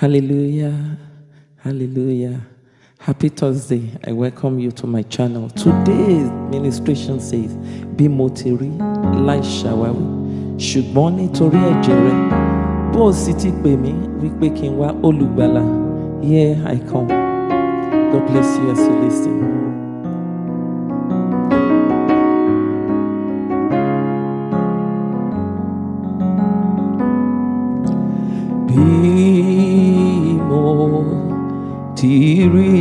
Hallelujah. Hallelujah. Happy Thursday. I welcome you to my channel. Today's ministration says, Bí mo ti rí laisawawi, ṣùgbọ́n nítorí ẹ̀jẹ̀ rẹ̀, bó o sì ti pè mí wípé kí n wá olùgbàlà. Here I come. God bless you as you listen. Bí mo ti rí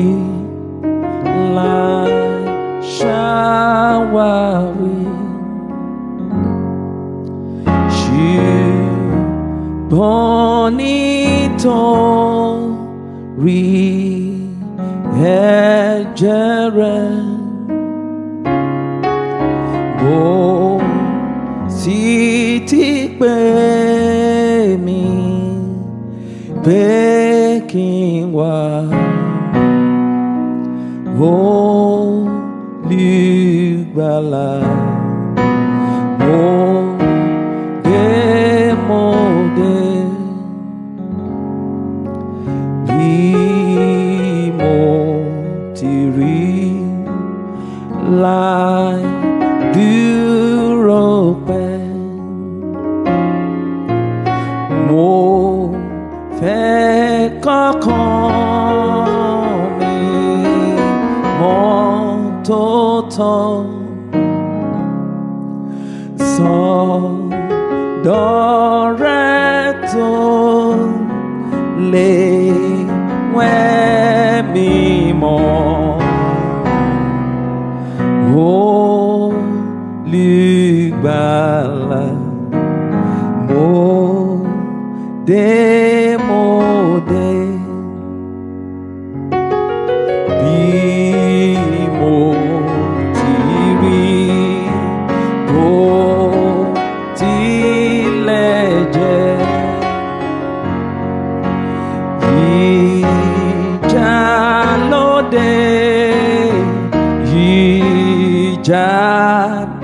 laisawawi, ṣùgbọ́n nítorí ẹ̀jẹ̀ rẹ̀, bó sì ti pè mí pé kí n wá olùgbàlà, mo dé. Bí mo ti rí láì dúró pẹ́, mo fẹ́ kọ́kàn mi mọ́ tótọ́, sọ́dọ̀ rẹ̀ tó lè wẹ̀ mí mọ́. Olùgbàlà, mo dé. Bí mo ti rí, bó tilẹ̀ jẹ́ ìjà lóde, ìjà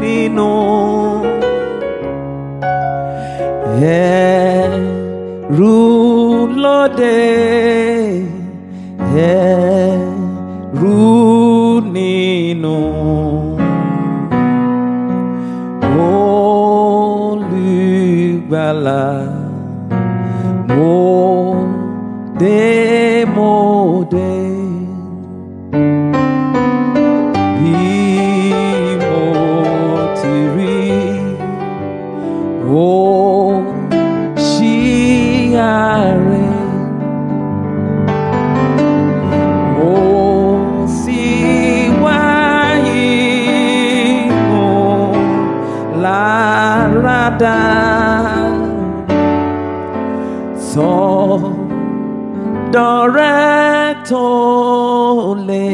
nínú, ẹ̀rù lóde, ẹ̀rù nínú. Olùgbàlà, mo dé. Bí mo ti rí, ó ṣí àárẹ̀, ó sì wáyé ìmúláradá, sọ́dọ̀ rẹ̀ tó lè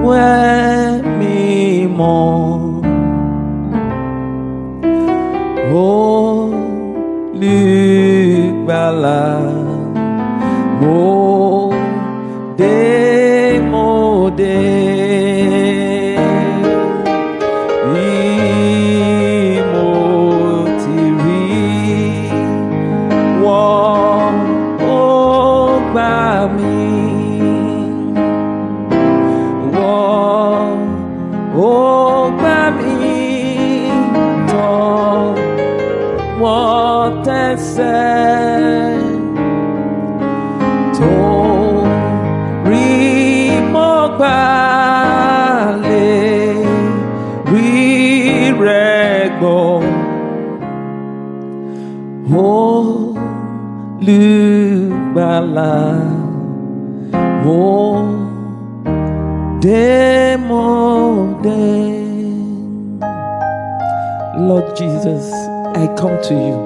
wẹ̀ mí mọ́. Olùgbàlà, mo dé. Bí mo ti rí, wọ́n ó gbà mí, wọ́n ó gbà mí tọ́, wọ́n tẹ̀sẹ̀ tó rí mọ́ gbà lè rí rẹ̀ gbọ́. Olùgbàlà, mo dé. Lord Jesus, I come to you.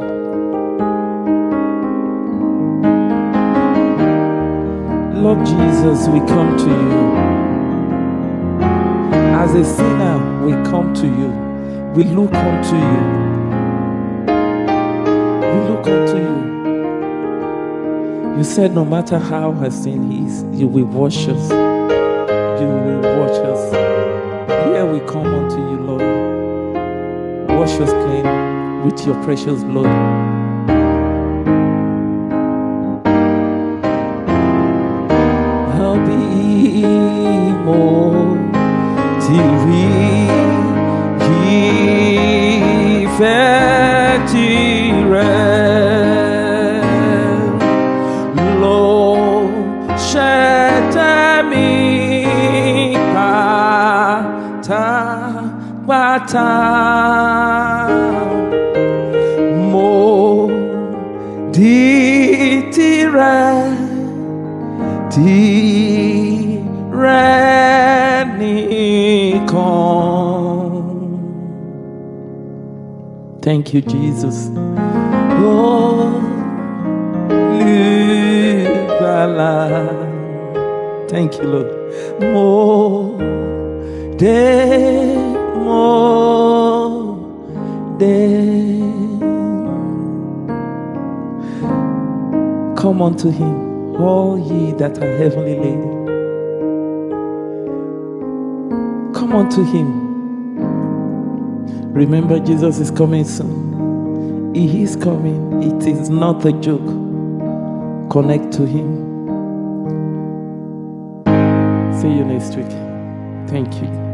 Lord Jesus, we come to you. As a sinner, we come to you. We look unto you. We look unto you. You said no matter how our sin is, you will wash us. You will wash us. Here we come unto you, Lord. Wash us clean with your precious blood. mo ti rí ìfẹ́ tirẹ̀ ló ṣẹ̀tẹ̀ mi pátápátá. Mo di tirẹ̀, tirẹ̀ nìkan. Thank you, Jesus. Olùgbàlà. Thank you, Lord. Mo dé. Come unto him, all ye that are heavenly laden. Come unto him. Remember, Jesus is coming soon. He is coming. It is not a joke. Connect to him. See you next week. Thank you.